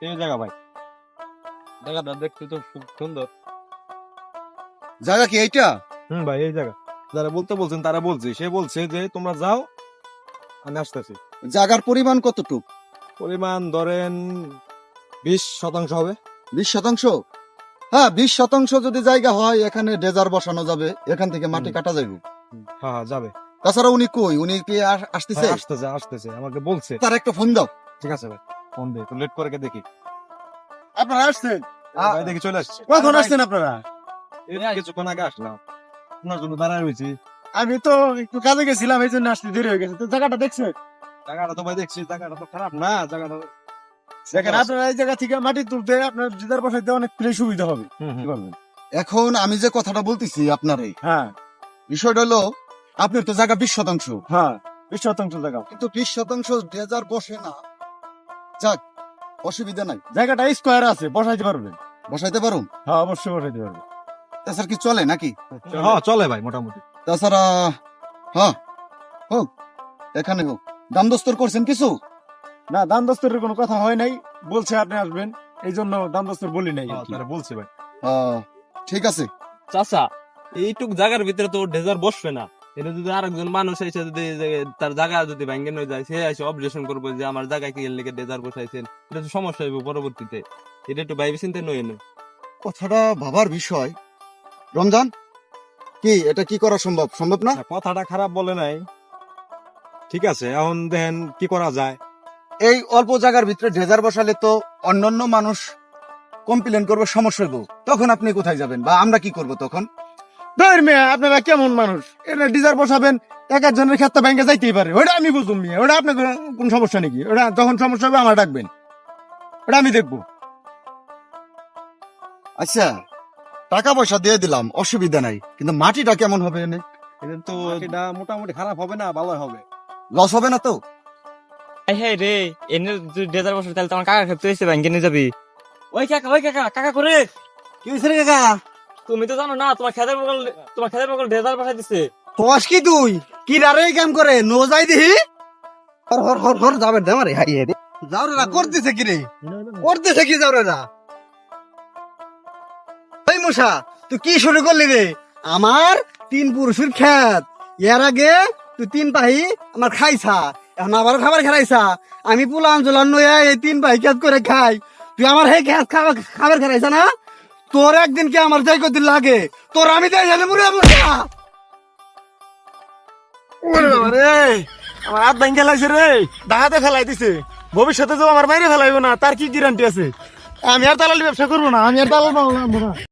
এই জায়গা ভাই, জায়গাটা দেখতে তো খুব সুন্দর। জায়গা কি এইটা? ভাই এই জায়গা, যারা বলতে বলছেন তারা বলছে, সে বলছে যে তোমরা যাও, আমি আসতেছি। জায়গার পরিমাণ কতটুক? পরিমাণ ধরেন 20% হবে। 20%? হ্যাঁ, 20% যদি জায়গা হয় এখানে ডেজার বসানো যাবে, এখান থেকে মাটি কাটা যাবে। হ্যাঁ হ্যাঁ, যাবে। তাছাড়া উনি কই, উনি কি আসতেছে? হ্যাঁ, আসতেছে আসতেছে, আমাকে বলছে। তার একটা ফোন দাও। ঠিক আছে ভাই, ফোন দে, তো লেট করে কে দেখি। আপনারা আসছেন? ভাই দেখি চলে আসছে। কখন আসছেন আপনারা? এই কিছুক্ষণ আগে আসলাম, আপনার জন্য দাঁড়ায় রয়েছি। আমি তো একটু কাজে গেছিলাম, এই জন্য আসতে দেরি হয়ে গেছে। তো জায়গাটা দেখছেন? জায়গাটা তো ভাই দেখছি, জায়গাটা তো খারাপ না, জায়গাটা দেখেন, আপনারা এই জায়গা থেকে মাটি তুলতে আপনার জিদার বসাইতে অনেক সুবিধা হবে। কি বলবেন? এখন আমি যে কথাটা বলতেছি আপনারে, হ্যাঁ বিষয়টা হলো আপনার তো জায়গা 20%, হ্যাঁ, 20% জায়গা। কিন্তু 20% ডেজার বসে না। যাক, অসুবিধা নাই, জায়গাটা স্কোয়ার আছে, বসাইতে পারবেন। বসাইতে পারুন। হ্যাঁ, অবশ্যই বসাইতে পারবেন। তাছাড়া কি চলে নাকি? হ্যাঁ চলে ভাই মোটামুটি। তাছাড়া হ্যাঁ হোক, এখানে হোক। দাম দস্তর করছেন কিছু? না, দাম দস্তরের কোনো কথা হয় নাই, বলছে আপনি আসবেন, এই জন্য দাম দস্তর বলি নাই। হ্যাঁ, তারা বলছে ভাই। ঠিক আছে। চাচা, এইটুক জায়গার ভিতরে তো ডেজার বসবে না। এটা যদি আরেকজন মানুষ এসে যদি তার জায়গা যদি ভেঙে নিয়ে যায়, সে এসে অবজেকশন করবো যে আমার জায়গায় কি এর লেগে ডেজার বসাইছেন, এটা তো সমস্যা হইব পরবর্তীতে। এটা একটু ভাইবে চিন্তা নয় না। কথাটা ভাবার বিষয়। রমজান, কি এটা কি করা সম্ভব? সম্ভব না? না, কথাটা খারাপ বলে নাই, ঠিক আছে। এখন দেখেন কি করা যায়। এই অল্প জায়গার ভিতরে ডেজার বসালে তো অন্যান্য মানুষ কমপ্লেন করবে, সমস্যা হইব। তখন আপনি কোথায় যাবেন বা আমরা কি করব তখন? ধর মিয়া, আপনারা কেমন মানুষ? এটা ডিজার বসাবেন, এক একজনের ক্ষেত্রে ব্যাংকে যাইতেই পারে, ওটা আমি বুঝুন মিয়া। ওটা আপনার কোন সমস্যা নাকি? ওটা যখন সমস্যা হবে আমার ডাকবেন, ওটা আমি দেখবো। আচ্ছা, টাকা পয়সা দিয়ে দিলাম, অসুবিধা নাই, কিন্তু মাটিটা কেমন হবে? এনে এটা তো এটা মোটামুটি খারাপ হবে না, ভালো হবে। লস হবে না তো? হ্যাঁ রে, এনে যদি ডেজার বসে তাহলে তোমার কাকা ক্ষেত্রে এসে ভেঙে নিয়ে যাবি। ওই কাকা কাকা করে কি হয়েছে রে কাকা? তুমি তো জানো না, তোমার খেতের বগল ডেজার বসাই দিছে। তোয়াস কি তুই? কি ডারে কাম করে? নো যাই দিহি? হর হর হর হর যাবে দে মারে হাইয়ে রে। যাও রে না, করতেছে কি রে? করতেছে কি যাও রে না? এই মশা, তুই কি শুরু করলি রে? আমার 3 পুরুষের খেত, এর আগে তুই 3 পাহি আমার খাইছা, এখন আবার খাবার খাইছা। আমি পুলান জোলান নয়া এই 3 পাহি খেত করে খাই, তুই আমার হে খেত খাবার খাইছা না? তোর একদিন কি আমার যাই কদিন লাগে? তোর আমি তাই জানি মুড়ে মশা। ওরে বাবা রে, আমার হাত ভাঙ্গে লাগছে রে, ডাহাতে ফেলাই দিছে। ভবিষ্যতে যে আমার বাইরে ফেলাইবো না তার কি গ্যারান্টি আছে? আমি আর দালালি ব্যবসা করবো না, আমি আর দালাল বানাবো না।